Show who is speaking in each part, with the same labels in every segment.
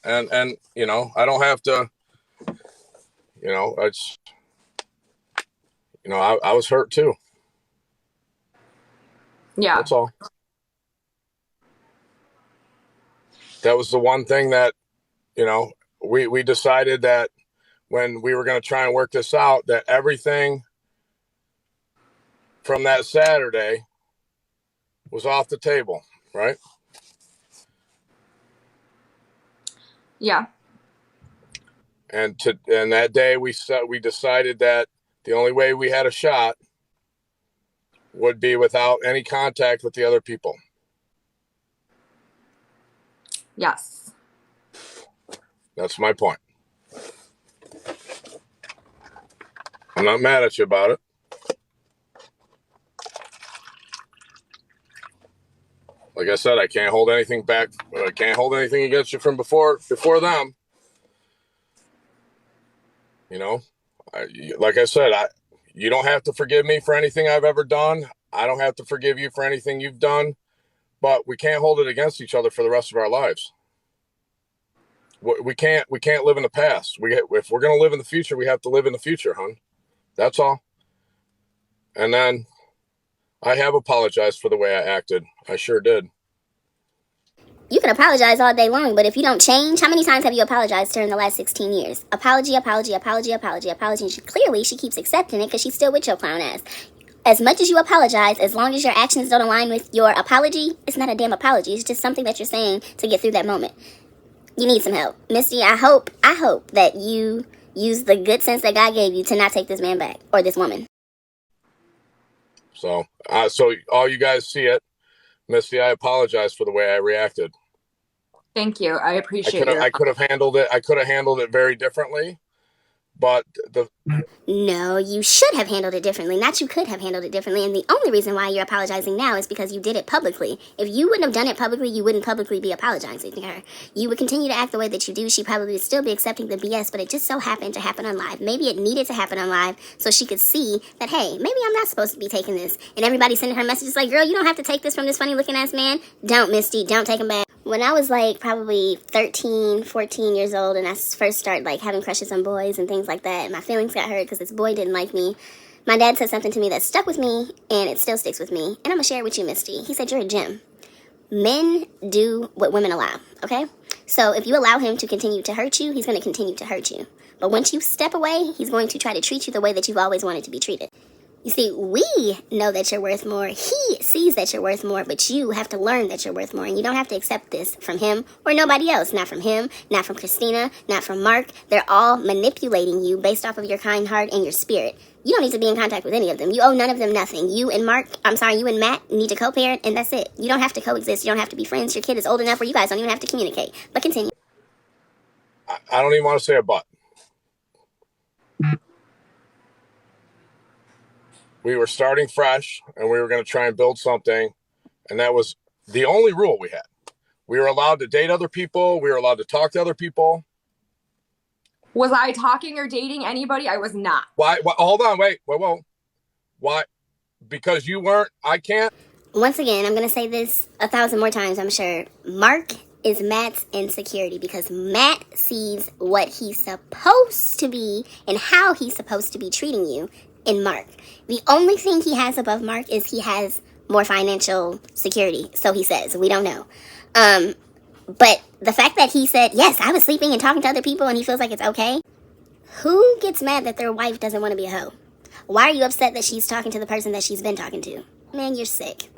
Speaker 1: And I don't have to. It's I was hurt too.
Speaker 2: Yeah.
Speaker 1: That's all. That was the one thing that we decided that when we were going to try and work this out, that everything from that Saturday was off the table, right?
Speaker 2: Yeah.
Speaker 1: And that day we decided that the only way we had a shot would be without any contact with the other people.
Speaker 2: Yes.
Speaker 1: That's my point. I'm not mad at you about it. Like I said, I can't hold anything back. I can't hold anything against you from before them. Like I said, you don't have to forgive me for anything I've ever done. I don't have to forgive you for anything you've done. But we can't hold it against each other for the rest of our lives. We can't live in the past. If we're going to live in the future, we have to live in the future, hon. That's all. And then I have apologized for the way I acted. I sure did.
Speaker 3: You can apologize all day long, but if you don't change, how many times have you apologized during the last 16 years? Apology. And clearly, she keeps accepting it because she's still with your clown ass. As much as you apologize, as long as your actions don't align with your apology, it's not a damn apology. It's just something that you're saying to get through that moment. You need some help. Misty, I hope that you use the good sense that God gave you to not take this man back or this woman.
Speaker 1: So all you guys see it. Misty, I apologize for the way I reacted.
Speaker 2: Thank you. I appreciate it.
Speaker 1: I could have handled it very differently. But
Speaker 3: No, you should have handled it differently. Not you could have handled it differently. And the only reason why you're apologizing now is because you did it publicly. If you wouldn't have done it publicly, you wouldn't publicly be apologizing to her. You would continue to act the way that you do. She probably would still be accepting the BS, but it just so happened to happen on live. Maybe it needed to happen on live so she could see that, hey, maybe I'm not supposed to be taking this. And everybody sending her messages like, girl, you don't have to take this from this funny looking ass man. Don't, Misty. Don't take him back. When I was probably 13, 14 years old and I first started having crushes on boys and things like that, and my feelings got hurt because this boy didn't like me, my dad said something to me that stuck with me and it still sticks with me. And I'm going to share it with you, Misty. He said, you're a gem. Men do what women allow, okay? So if you allow him to continue to hurt you, he's going to continue to hurt you. But once you step away, he's going to try to treat you the way that you've always wanted to be treated. You see, we know that you're worth more. He sees that you're worth more, but you have to learn that you're worth more. And you don't have to accept this from him or nobody else. Not from him, not from Christina, not from Mark. They're all manipulating you based off of your kind heart and your spirit. You don't need to be in contact with any of them. You owe none of them nothing. You and Matt need to co-parent, and that's it. You don't have to coexist. You don't have to be friends. Your kid is old enough where you guys don't even have to communicate. But continue.
Speaker 1: I don't even want to say a but. We were starting fresh and we were going to try and build something. And that was the only rule we had. We were allowed to date other people. We were allowed to talk to other people.
Speaker 2: Was I talking or dating anybody? I was not.
Speaker 1: Why? Hold on. Wait. Whoa. Why? Because you weren't. I can't.
Speaker 3: Once again, I'm going to say this 1,000 more times, I'm sure. Mark is Matt's insecurity because Matt sees what he's supposed to be and how he's supposed to be treating you in Mark. The only thing he has above Mark is he has more financial security. So he says. We don't know. But the fact that he said, yes, I was sleeping and talking to other people and he feels like it's okay. Who gets mad that their wife doesn't want to be a hoe? Why are you upset that she's talking to the person that she's been talking to? Man, you're sick.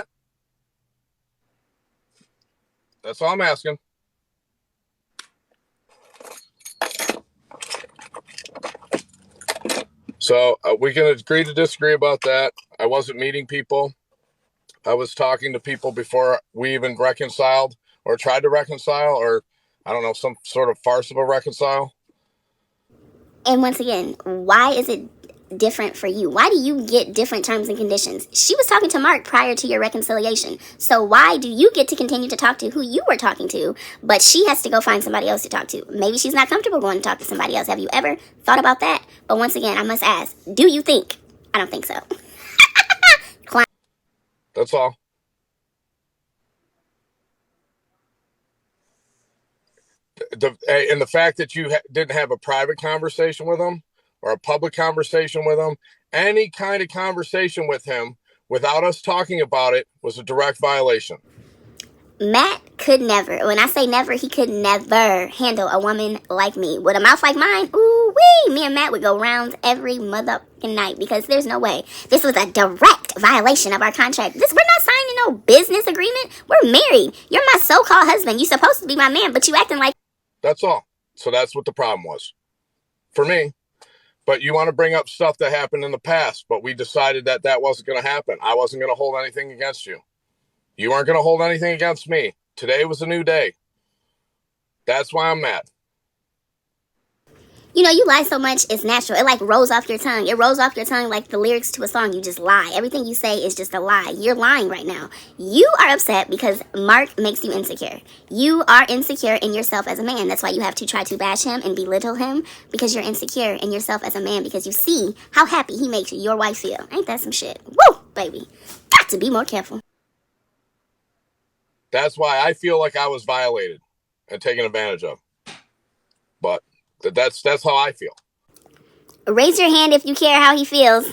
Speaker 1: That's all I'm asking. So we can agree to disagree about that. I wasn't meeting people. I was talking to people before we even reconciled or tried to reconcile, or I don't know, some sort of farce of a reconcile.
Speaker 3: And once again, why is it different for you? Why do you get different terms and conditions? She was talking to Mark prior to your reconciliation. So why do you get to continue to talk to who you were talking to, but she has to go find somebody else to talk to? Maybe she's not comfortable going to talk to somebody else. Have you ever thought about that? But once again, I must ask, do you think? I don't think so.
Speaker 1: That's all. And the fact that you didn't have a private conversation with him or a public conversation with him, any kind of conversation with him without us talking about it was a direct violation.
Speaker 3: Matt could never, when I say never, he could never handle a woman like me. With a mouth like mine, ooh wee, me and Matt would go rounds every motherfucking night because there's no way. This was a direct violation of our contract. We're not signing no business agreement. We're married. You're my so-called husband. You're supposed to be my man, but you acting like...
Speaker 1: That's all. So that's what the problem was for me. But you want to bring up stuff that happened in the past, but we decided that that wasn't going to happen. I wasn't going to hold anything against you. You aren't going to hold anything against me. Today was a new day. That's why I'm mad.
Speaker 3: You know, you lie so much, it's natural. It like rolls off your tongue. It rolls off your tongue like the lyrics to a song. You just lie. Everything you say is just a lie. You're lying right now. You are upset because Mark makes you insecure. You are insecure in yourself as a man. That's why you have to try to bash him and belittle him, because you're insecure in yourself as a man because you see how happy he makes your wife feel. Ain't that some shit? Woo, baby. Got to be more careful.
Speaker 1: That's why I feel like I was violated and taken advantage of. But that's how I feel.
Speaker 3: Raise your hand if you care how he feels.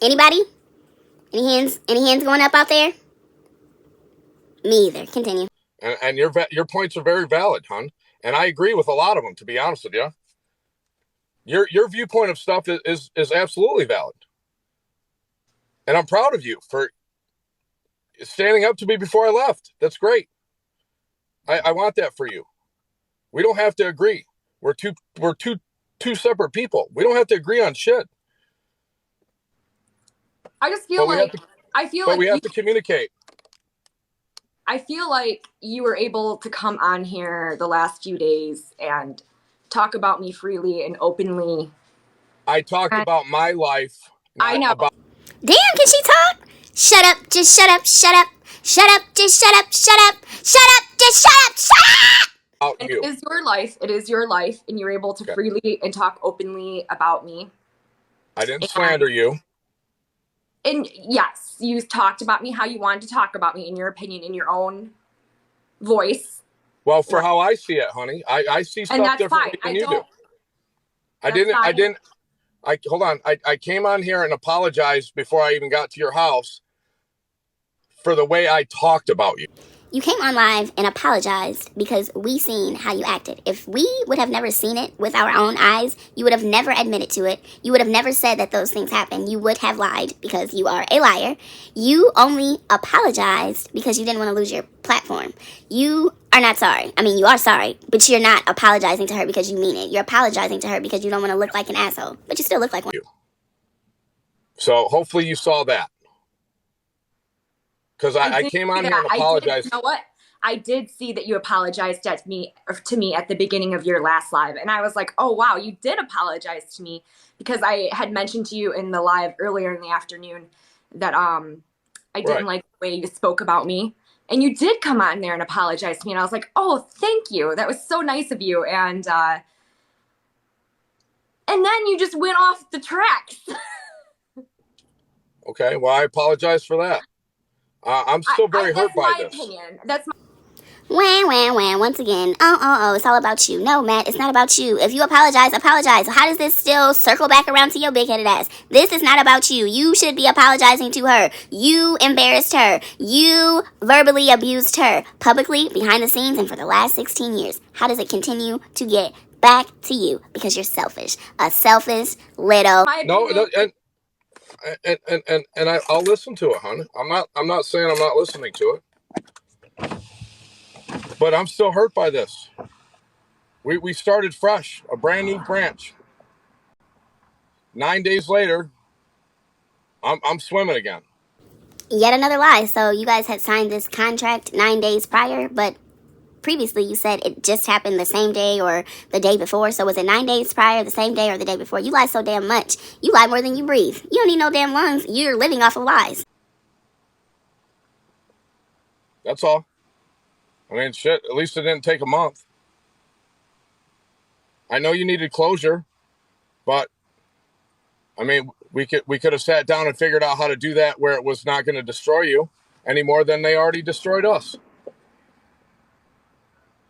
Speaker 3: Anybody? Any hands going up out there? Me either. Continue.
Speaker 1: And your points are very valid, hon. And I agree with a lot of them, to be honest with you. Your viewpoint of stuff is absolutely valid. And I'm proud of you for standing up to me before I left. That's great. I want that for you. We don't have to agree. We're two separate people. We don't have to agree on shit.
Speaker 2: I just feel like
Speaker 1: we have to communicate.
Speaker 2: I feel like you were able to come on here the last few days and talk about me freely and openly.
Speaker 1: I talked about my life.
Speaker 2: I know.
Speaker 3: Damn, can she talk? Shut up, just shut up, shut up. Shut up, just shut up, shut up. Shut up, just shut up, shut up!
Speaker 2: And it is your life. It is your life. And you're able to freely and talk openly about me.
Speaker 1: I didn't slander you.
Speaker 2: And yes, you talked about me how you wanted to talk about me in your opinion, in your own voice.
Speaker 1: Well, for how I see it, honey, I see stuff differently than you do. Hold on. I came on here and apologized before I even got to your house for the way I talked about you.
Speaker 3: You came on live and apologized because we seen how you acted. If we would have never seen it with our own eyes, you would have never admitted to it. You would have never said that those things happened. You would have lied because you are a liar. You only apologized because you didn't want to lose your platform. You are not sorry. I mean, you are sorry, but you're not apologizing to her because you mean it. You're apologizing to her because you don't want to look like an asshole, but you still look like one.
Speaker 1: So hopefully you saw that. Because I came on here and apologized.
Speaker 2: You know what? I did see that you apologized to me at the beginning of your last live. And I was like, oh, wow, you did apologize to me. Because I had mentioned to you in the live earlier in the afternoon that I didn't like the way you spoke about me. And you did come on there and apologize to me. And I was like, oh, thank you. That was so nice of you. And then you just went off the tracks.
Speaker 1: Okay, well, I apologize for that. I'm still very hurt by this.
Speaker 2: That's my opinion. That's my...
Speaker 3: Wham. Once again, it's all about you. No, Matt, it's not about you. If you apologize. How does this still circle back around to your big-headed ass? This is not about you. You should be apologizing to her. You embarrassed her. You verbally abused her. Publicly, behind the scenes, and for the last 16 years. How does it continue to get back to you? Because you're selfish. A selfish little...
Speaker 1: I'll listen to it, hon. I'm not saying I'm not listening to it, but I'm still hurt by this. We started fresh, a brand new branch. 9 days later, I'm swimming again.
Speaker 3: Yet another lie. So you guys had signed this contract 9 days prior, but previously you said it just happened the same day or the day before. So was it 9 days prior, the same day, or the day before? You lie so damn much. You lie more than you breathe. You don't need no damn lungs. You're living off of lies.
Speaker 1: That's all. I mean, shit, at least it didn't take a month. I know you needed closure, but I mean, we could have sat down and figured out how to do that where it was not going to destroy you any more than they already destroyed us.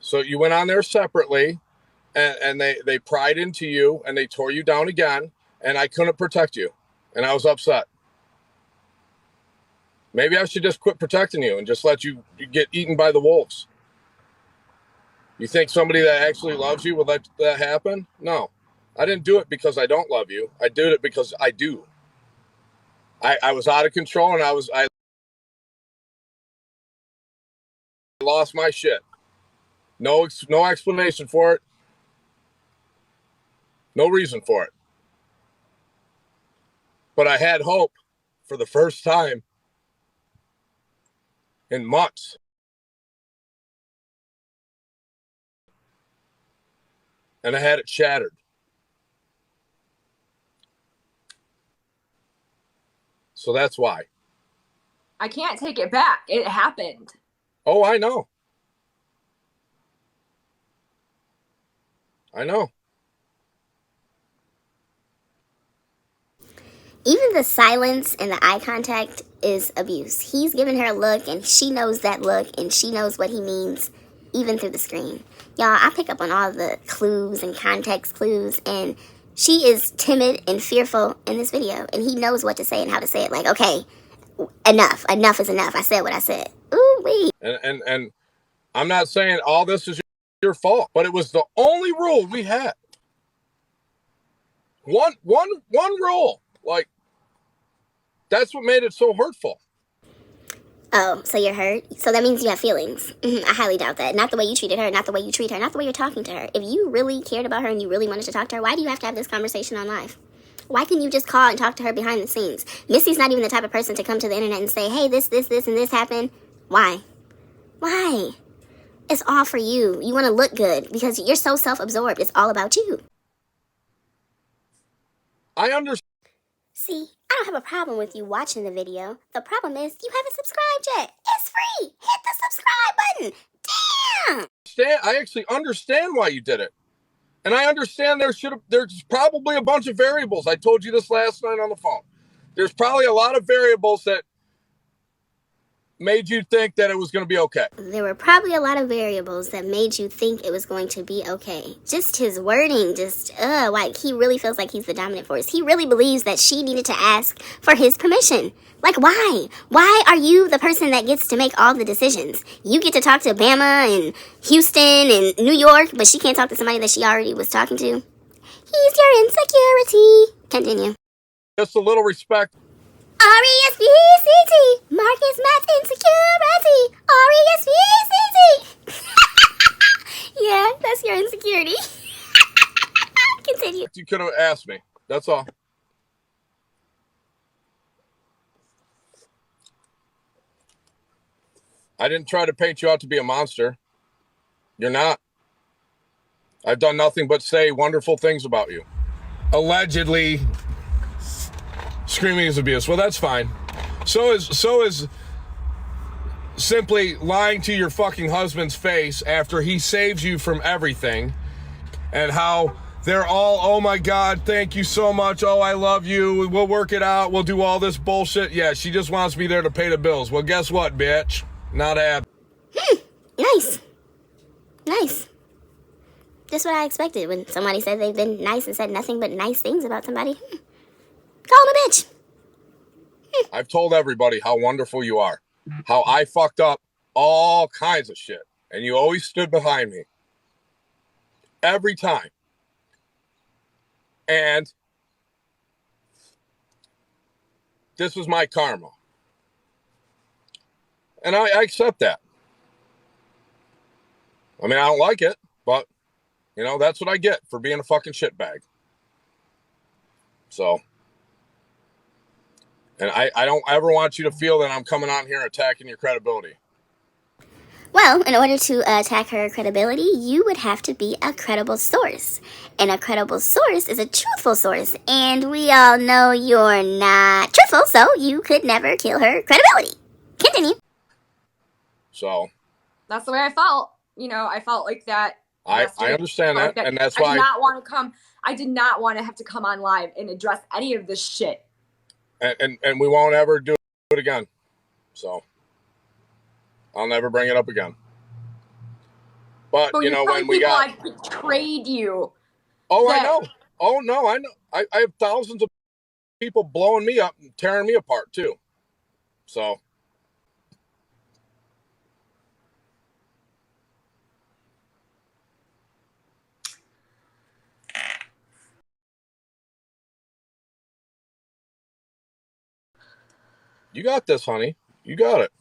Speaker 1: So you went on there separately, and they pried into you, and they tore you down again, and I couldn't protect you, and I was upset. Maybe I should just quit protecting you and just let you get eaten by the wolves. You think somebody that actually loves you would let that happen? No. I didn't do it because I don't love you. I did it because I do. I was out of control, and I lost my shit. No explanation for it. No reason for it. But I had hope for the first time in months. And I had it shattered. So that's why.
Speaker 2: I can't take it back. It happened.
Speaker 1: Oh, I know. I know.
Speaker 3: Even the silence and the eye contact is abuse. He's giving her a look, and she knows that look, and she knows what he means, even through the screen. Y'all, I pick up on all the clues and context clues, and she is timid and fearful in this video, and he knows what to say and how to say it. Like, okay, enough. Enough is enough. I said what I said. Ooh, wee.
Speaker 1: And I'm not saying all this is your fault, but it was the only rule we had. One rule. Like, that's what made it so hurtful.
Speaker 3: Oh, so you're hurt? So that means you have feelings. I highly doubt that. Not the way you treated her, not the way you treat her, not the way you're talking to her. If you really cared about her and you really wanted to talk to her, why do you have to have this conversation on live? Why can you just call and talk to her behind the scenes? Missy's not even the type of person to come to the internet and say, hey, this, and this happened. Why? Why? It's all for you. You want to look good because you're so self-absorbed. It's all about you.
Speaker 1: I understand.
Speaker 3: See, I don't have a problem with you watching the video. The problem is you haven't subscribed yet. It's free. Hit the subscribe button. Damn.
Speaker 1: I actually understand why you did it. And I understand there's probably a bunch of variables. I told you this last night on the phone. There's probably a lot of variables that made you think that it was going to be okay.
Speaker 3: There were probably a lot of variables that made you think it was going to be okay. Just his wording, like he really feels like he's the dominant force. He really believes that she needed to ask for his permission. Like, why? Why are you the person that gets to make all the decisions? You get to talk to Bama and Houston and New York, but she can't talk to somebody that she already was talking to? He's your insecurity. Continue.
Speaker 1: Just a little respect.
Speaker 3: R-E-S-P-E-C-T. Marcus Matt's insecurity. R-E-S-P-E-C-T. Yeah, that's your insecurity. Continue.
Speaker 1: You could have asked me. That's all. I didn't try to paint you out to be a monster. You're not. I've done nothing but say wonderful things about you. Allegedly screaming is abuse. Well, that's fine. So is simply lying to your fucking husband's face after he saves you from everything, and how they're all, oh my God, thank you so much. Oh, I love you. We'll work it out. We'll do all this bullshit. Yeah, she just wants me there to pay the bills. Well, guess what, bitch? Not happening.
Speaker 3: Nice. Nice. Just what I expected when somebody said they've been nice and said nothing but nice things about somebody. Call him a bitch.
Speaker 1: I've told everybody how wonderful you are, how I fucked up all kinds of shit, and you always stood behind me. Every time. And this was my karma. And I accept that. I mean, I don't like it, but, you know, that's what I get for being a fucking shitbag. So, and I don't ever want you to feel that I'm coming on here attacking your credibility.
Speaker 3: Well, in order to attack her credibility, you would have to be a credible source. And a credible source is a truthful source. And we all know you're not truthful, so you could never kill her credibility. Continue.
Speaker 1: So.
Speaker 2: That's the way I felt. You know, I felt like that.
Speaker 1: I understand that, and that's why
Speaker 2: I did not want to come. I did not want to have to come on live and address any of this shit.
Speaker 1: And we won't ever do it again. So I'll never bring it up again. But,
Speaker 2: But
Speaker 1: you
Speaker 2: you're
Speaker 1: know,
Speaker 2: telling
Speaker 1: when we
Speaker 2: people
Speaker 1: got,
Speaker 2: I betrayed you.
Speaker 1: oh, I
Speaker 2: That
Speaker 1: know. Oh, no, I know. I have thousands of people blowing me up and tearing me apart, too. So, you got this, honey. You got it.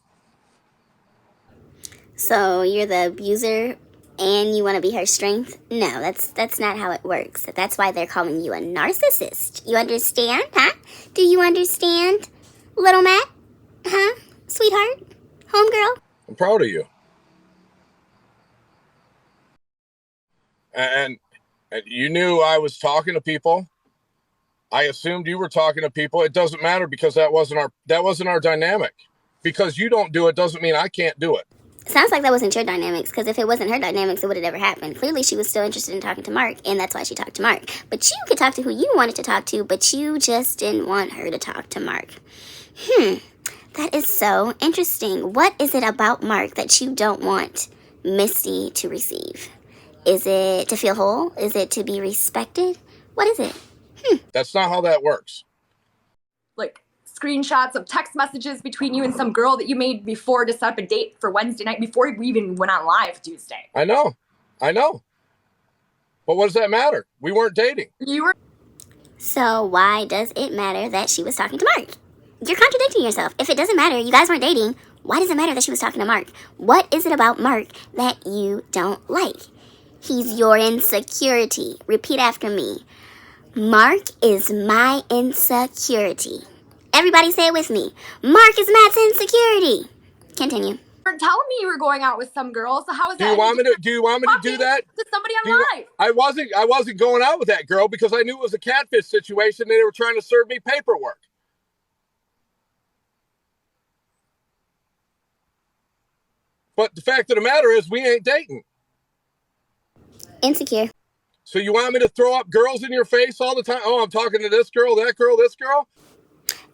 Speaker 3: So you're the abuser and you want to be her strength? No, that's not how it works. That's why they're calling you a narcissist. You understand, huh? Do you understand, little Matt? Huh? Sweetheart? Homegirl?
Speaker 1: I'm proud of you. And, and you knew I was talking to people. I assumed you were talking to people. It doesn't matter because that wasn't our dynamic. Because you don't do it doesn't mean I can't do it.
Speaker 3: Sounds like that wasn't your dynamics, because if it wasn't her dynamics, it would have never happened. Clearly, she was still interested in talking to Mark, and that's why she talked to Mark. But you could talk to who you wanted to talk to, but you just didn't want her to talk to Mark. That is so interesting. What is it about Mark that you don't want Misty to receive? Is it to feel whole? Is it to be respected? What is it?
Speaker 1: That's not how that works.
Speaker 2: like screenshots of text messages between you and some girl that you made before to set up a date for Wednesday night before we even went on live Tuesday.
Speaker 1: I know. But what does that matter? We weren't dating.
Speaker 2: You were
Speaker 3: So why does it matter that she was talking to Mark? You're contradicting yourself. If it doesn't matter, you guys weren't dating, why does it matter that she was talking to Mark? What is it about Mark that you don't like? He's your insecurity. Repeat after me. Mark is my insecurity. Everybody say it with me. Mark is Matt's insecurity. Continue.
Speaker 2: telling me you were going out with some girl, so how is
Speaker 1: Do
Speaker 2: that?
Speaker 1: you want me to do that?
Speaker 2: To somebody on live.
Speaker 1: I wasn't going out with that girl because I knew it was a catfish situation and they were trying to serve me paperwork. But the fact of the matter is we ain't dating.
Speaker 3: Insecure.
Speaker 1: So you want me to throw up girls in your face all the time? Oh, I'm talking to this girl, that girl, this girl?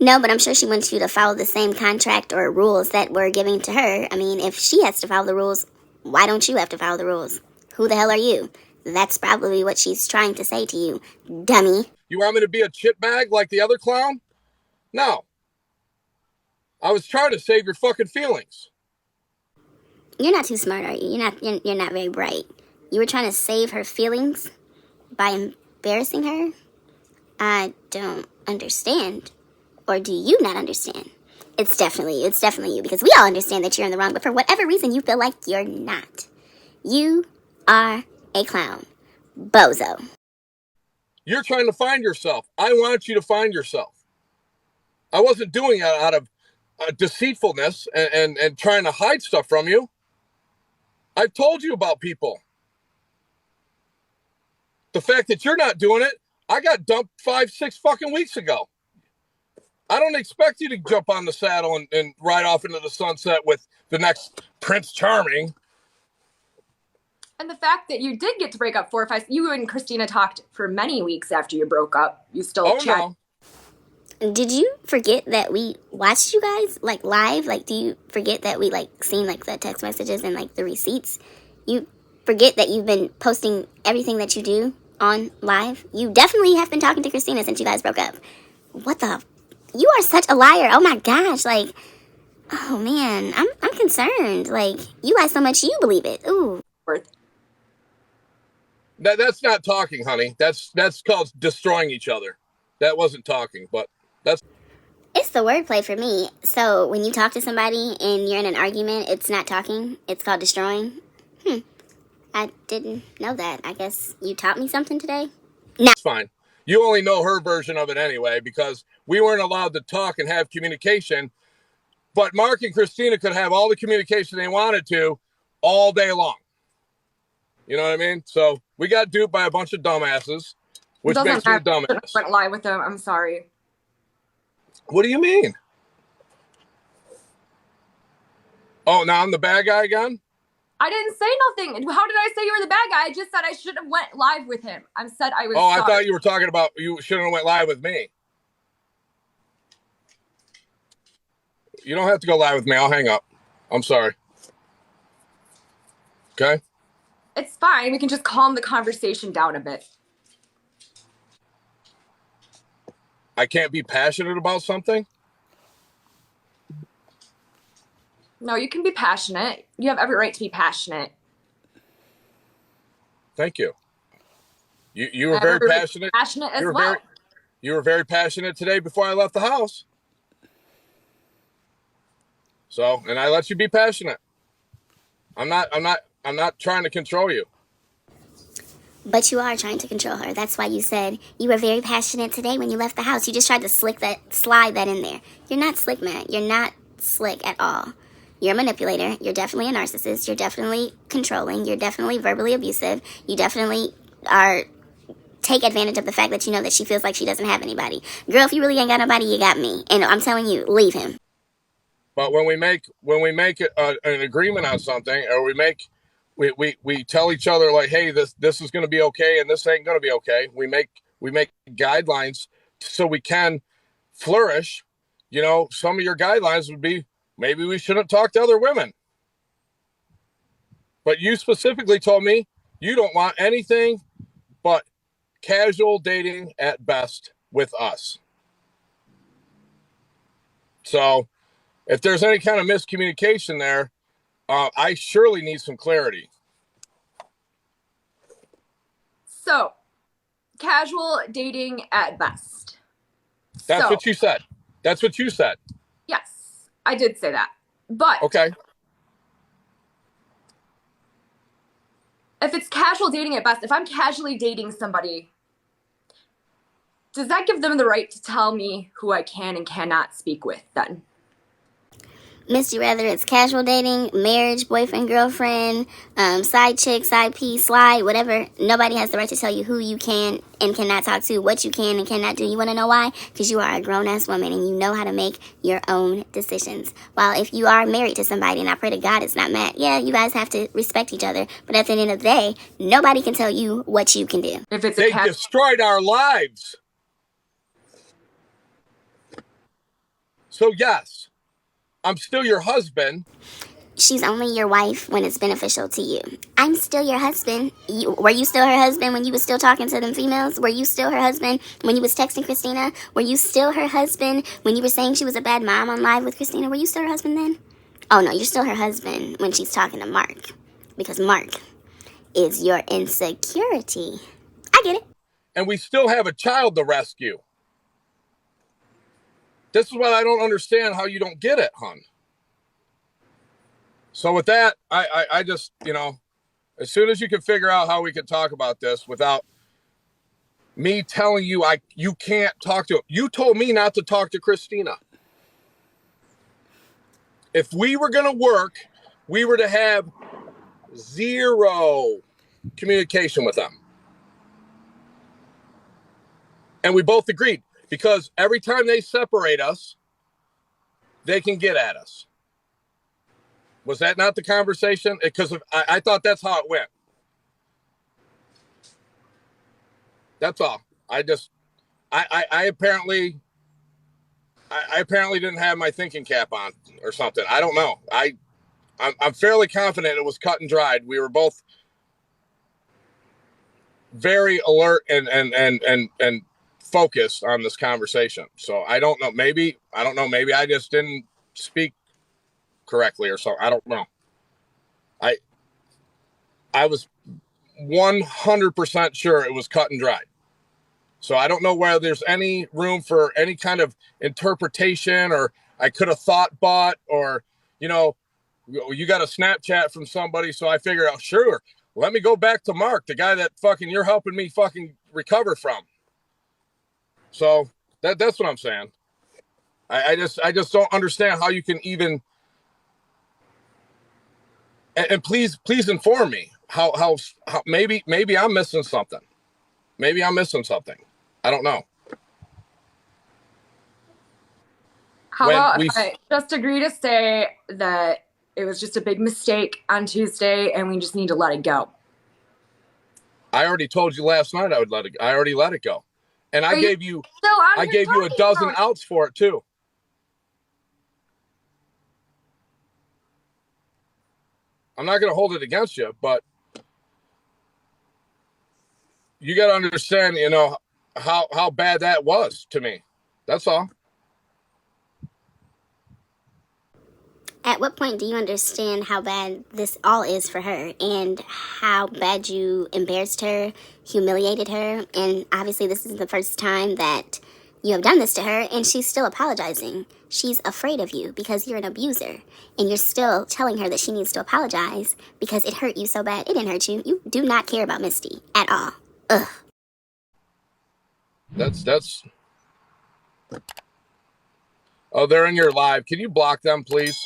Speaker 3: No, but I'm sure she wants you to follow the same contract or rules that we're giving to her. I mean, if she has to follow the rules, why don't you have to follow the rules? Who the hell are you? That's probably what she's trying to say to you, dummy.
Speaker 1: You want me to be a chip bag like the other clown? No. I was trying to save your fucking feelings.
Speaker 3: You're not too smart, are you? You're not very bright. You were trying to save her feelings by embarrassing her? I don't understand. Or do you not understand? It's definitely you, because we all understand that you're in the wrong, but for whatever reason you feel like you're not. You are a clown. Bozo.
Speaker 1: You're trying to find yourself. I want you to find yourself. I wasn't doing it out of deceitfulness and trying to hide stuff from you. I've told you about people. The fact that you're not doing it, I got dumped 5-6 fucking weeks ago. I don't expect you to jump on the saddle and ride off into the sunset with the next Prince Charming.
Speaker 2: And the fact that you did get to break up 4 or 5, you and Christina talked for many weeks after you broke up. You still chat.
Speaker 1: No.
Speaker 3: Did you forget that we watched you guys, like, live? Like, do you forget that we, like, seen, like, the text messages and, like, the receipts? You forget that you've been posting everything that you do on live? You definitely have been talking to Christina since you guys broke up. What the? You are such a liar. Oh, my gosh. Like, oh, man. I'm concerned. Like, you lie so much you believe it. Ooh.
Speaker 1: That's not talking, honey. That's called destroying each other. That wasn't talking, but that's...
Speaker 3: It's the wordplay for me. So when you talk to somebody and you're in an argument, it's not talking. It's called destroying. I didn't know that. I guess you taught me something today.
Speaker 1: It's fine. You only know her version of it anyway because we weren't allowed to talk and have communication. But Mark and Christina could have all the communication they wanted to all day long. You know what I mean? So we got duped by a bunch of dumbasses, which makes me a dumbass.
Speaker 2: Went live with them. I'm sorry.
Speaker 1: What do you mean? Oh, now I'm the bad guy again?
Speaker 2: I didn't say nothing. How did I say you were the bad guy? I just said I should have went live with him. I said I was sorry.
Speaker 1: I thought you were talking about you shouldn't have went live with me. You don't have to go live with me. I'll hang up. I'm sorry. Okay?
Speaker 2: It's fine. We can just calm the conversation down a bit.
Speaker 1: I can't be passionate about something?
Speaker 2: No, you can be passionate. You have every right to be passionate.
Speaker 1: Thank you. You
Speaker 2: I
Speaker 1: were
Speaker 2: have
Speaker 1: very
Speaker 2: every right to be
Speaker 1: passionate.
Speaker 2: passionate as
Speaker 1: You were
Speaker 2: well.
Speaker 1: very passionate today before I left the house. So, and I let you be passionate. I'm not trying to control you.
Speaker 3: But you are trying to control her. That's why you said you were very passionate today when you left the house. You just tried to slide that in there. You're not slick, Matt. You're not slick at all. You're a manipulator. You're definitely a narcissist. You're definitely controlling. You're definitely verbally abusive. You definitely are take advantage of the fact that you know that she feels like she doesn't have anybody. Girl, if you really ain't got nobody, you got me. And I'm telling you, leave him.
Speaker 1: But when we make an agreement on something, or we tell each other like, hey, this is going to be okay, and this ain't going to be okay. We make guidelines so we can flourish. You know, some of your guidelines would be maybe we shouldn't talk to other women. But you specifically told me you don't want anything but casual dating at best with us. So if there's any kind of miscommunication there, I surely need some clarity.
Speaker 2: So, casual dating at best.
Speaker 1: That's what you said. That's what you said.
Speaker 2: Yes, I did say that. But
Speaker 1: okay,
Speaker 2: if it's casual dating at best, if I'm casually dating somebody, does that give them the right to tell me who I can and cannot speak with then?
Speaker 3: Misty, whether it's casual dating, marriage, boyfriend, girlfriend, side chick, side piece, slide, whatever, nobody has the right to tell you who you can and cannot talk to, what you can and cannot do. You want to know why? Because you are a grown-ass woman and you know how to make your own decisions. While if you are married to somebody, and I pray to God it's not Matt, yeah, you guys have to respect each other. But at the end of the day, nobody can tell you what you can do.
Speaker 2: If it's
Speaker 1: they destroyed our lives. So yes, I'm still your husband.
Speaker 3: She's only your wife when it's beneficial to you. I'm still your husband. Were you still her husband when you was still talking to them females? Were you still her husband when you was texting Christina? Were you still her husband when you were saying she was a bad mom on live with Christina? Were you still her husband then? Oh no, you're still her husband when she's talking to Mark. Because Mark is your insecurity. I get it.
Speaker 1: And we still have a child to rescue. This is what I don't understand, how you don't get it, hon. So with that, I just, as soon as you can figure out how we can talk about this without me telling you you can't talk to him. You told me not to talk to Christina. If we were going to work, we were to have zero communication with them. And we both agreed, because every time they separate us, they can get at us. Was that not the conversation? Because I thought that's how it went. That's all. I apparently didn't have my thinking cap on or something. I don't know. I'm fairly confident it was cut and dried. We were both very alert and focused on this conversation. So I don't know. Maybe I just didn't speak correctly or so. I don't know. I was 100% sure it was cut and dried. So I don't know whether there's any room for any kind of interpretation, or I could have thought bot, or, you got a Snapchat from somebody. So I figured out, sure, let me go back to Mark, the guy that fucking you're helping me fucking recover from. So that's what I'm saying. I just don't understand how you can even, and please inform me how maybe I'm missing something. Maybe I'm missing something. I don't know.
Speaker 2: How about if I just agree to say that it was just a big mistake on Tuesday and we just need to let it go?
Speaker 1: I already told you last night I already let it go. And I gave you a dozen outs for it too. I'm not going to hold it against you, but you got to understand, how bad that was to me. That's all.
Speaker 3: At what point do you understand how bad this all is for her and how bad you embarrassed her, humiliated her, and obviously this is the first time that you have done this to her and she's still apologizing. She's afraid of you because you're an abuser and you're still telling her that she needs to apologize because it hurt you so bad. It didn't hurt you. You do not care about Misty at all. Ugh.
Speaker 1: That's. Oh, they're in your live. Can you block them, please?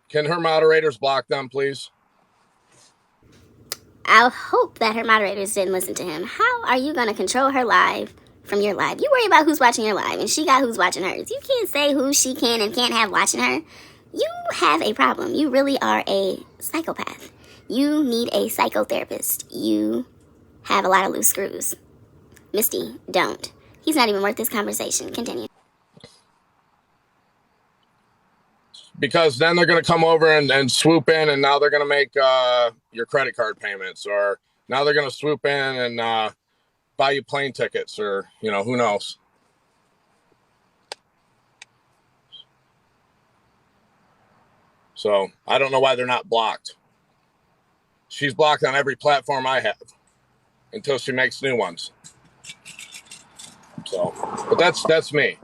Speaker 1: Can her moderators block them, please?
Speaker 3: I'll hope that her moderators didn't listen to him. How are you going to control her live from your live? You worry about who's watching your live, and she got who's watching hers. You can't say who she can and can't have watching her. You have a problem. You really are a psychopath. You need a psychotherapist. You have a lot of loose screws. Misty, don't. He's not even worth this conversation. Continue.
Speaker 1: Because then they're going to come over and swoop in, and now they're going to make your credit card payments, or now they're going to swoop in and buy you plane tickets, or, who knows. So I don't know why they're not blocked. She's blocked on every platform I have until she makes new ones. So, but that's me.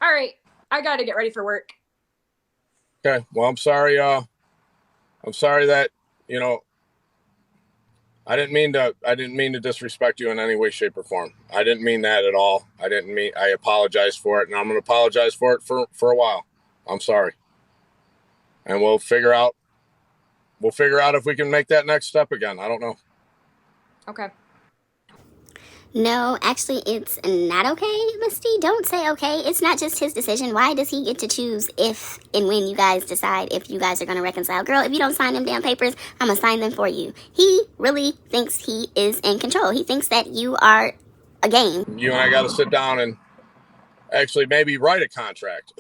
Speaker 2: All right. I got to get ready for work.
Speaker 1: Okay. Well, I'm sorry. I'm sorry that, I didn't mean to disrespect you in any way, shape, or form. I didn't mean that at all. I apologize for it, and I'm going to apologize for it for a while. I'm sorry. And we'll figure out if we can make that next step again. I don't know.
Speaker 2: Okay.
Speaker 3: No, actually, it's not okay, Misty. Don't say okay. It's not just his decision. Why does he get to choose if and when you guys decide if you guys are going to reconcile? Girl, if you don't sign them damn papers, I'm going to sign them for you. He really thinks he is in control. He thinks that you are a game.
Speaker 1: You and I got to sit down and actually maybe write a contract.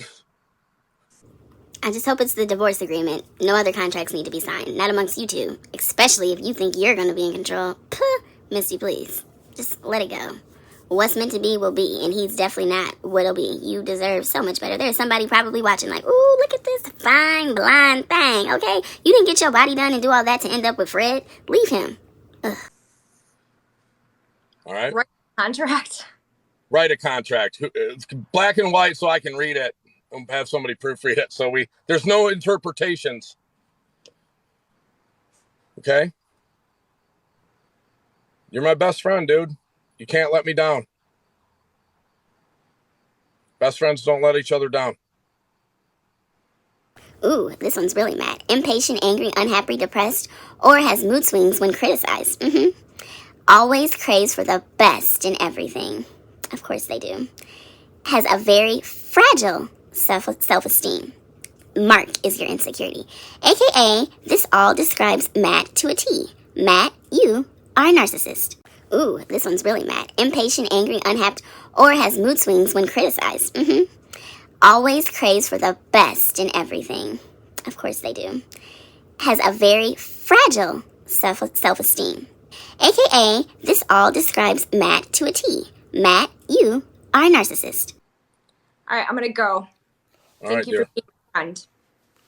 Speaker 3: I just hope it's the divorce agreement. No other contracts need to be signed. Not amongst you two. Especially if you think you're going to be in control. Puh, Misty, please. Just let it go. What's meant to be will be, and he's definitely not what'll be. You deserve so much better. There's somebody probably watching like, ooh, look at this fine blonde thing, okay? You didn't get your body done and do all that to end up with Fred. Leave him. Ugh.
Speaker 1: All right?
Speaker 2: Write a contract.
Speaker 1: Write a contract. It's black and white so I can read it and have somebody proofread it. So there's no interpretations. Okay? You're my best friend, dude. You can't let me down. Best friends don't let each other down.
Speaker 3: Ooh, this one's really mad. Impatient, angry, unhappy, depressed, or has mood swings when criticized. Always craves for the best in everything. Of course they do. Has a very fragile self-esteem. Mark is your insecurity. AKA, this all describes Matt to a T. Matt, you are a narcissist. Ooh, this one's really mad. Impatient, angry, unhappy, or has mood swings when criticized. Always craves for the best in everything. Of course they do. Has a very fragile self-esteem. AKA, this all describes Matt to a T. Matt, you are a narcissist.
Speaker 2: All right, I'm going to go. Thank you for being my friend.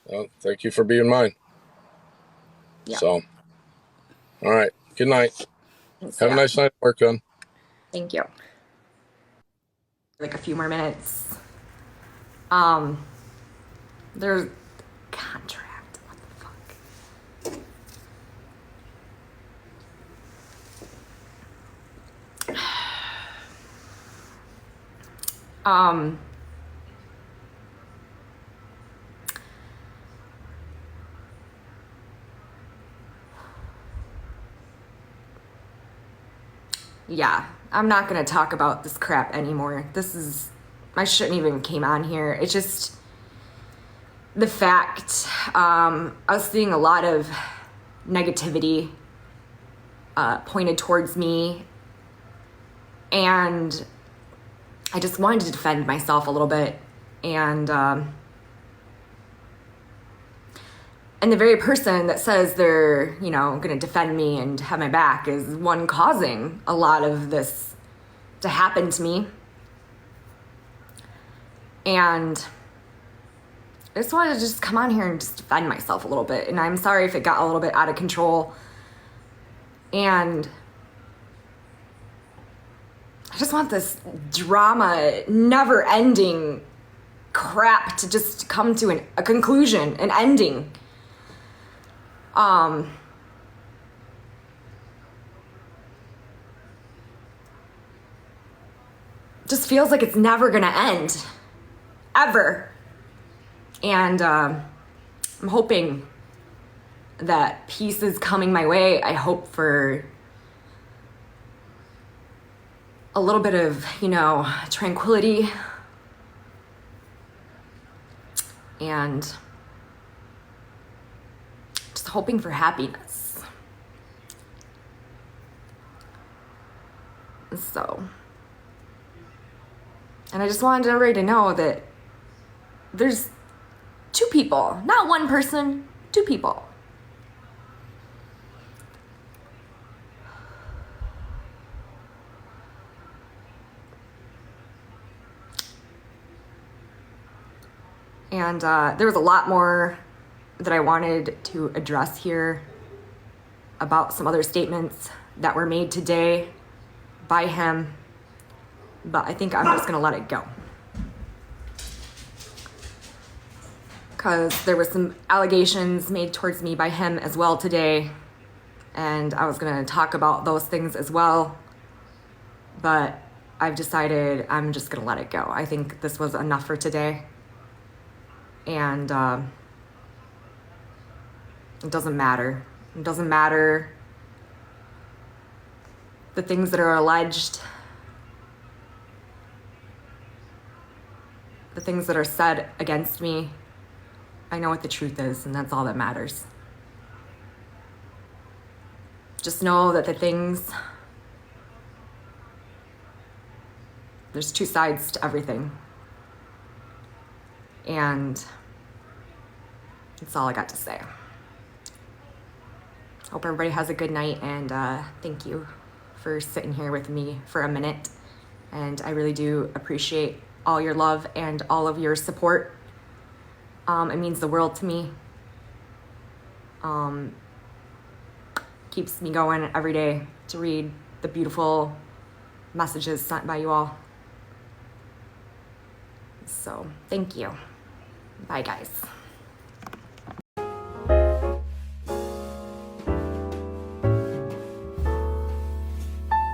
Speaker 1: Well, thank you for being mine.
Speaker 2: Yeah.
Speaker 1: So, all right. Good night.
Speaker 2: Thanks,
Speaker 1: Have a nice night at work, Gun.
Speaker 2: Thank you. Like a few more minutes. There's contract. What the fuck? Yeah, I'm not gonna talk about this crap anymore. I shouldn't even came on here. It's just the fact, I was seeing a lot of negativity pointed towards me, and I just wanted to defend myself a little bit, and And the very person that says they're, going to defend me and have my back is one causing a lot of this to happen to me. And I just wanted to just come on here and just defend myself a little bit. And I'm sorry if it got a little bit out of control. And I just want this drama, never-ending crap to just come to a conclusion, an ending. Just feels like it's never gonna end, ever. And I'm hoping that peace is coming my way. I hope for a little bit of, tranquility. And just hoping for happiness. So, and I just wanted everybody to know that there's two people, not one person, two people. And there was a lot more that I wanted to address here about some other statements that were made today by him, but I think I'm just gonna let it go. Because there were some allegations made towards me by him as well today, and I was gonna talk about those things as well, but I've decided I'm just gonna let it go. I think this was enough for today. And it doesn't matter. It doesn't matter the things that are alleged, the things that are said against me. I know what the truth is, and that's all that matters. Just know that there's two sides to everything. And that's all I got to say. Hope everybody has a good night, and thank you for sitting here with me for a minute. And I really do appreciate all your love and all of your support. It means the world to me. Keeps me going every day to read the beautiful messages sent by you all. So, thank you. Bye, guys.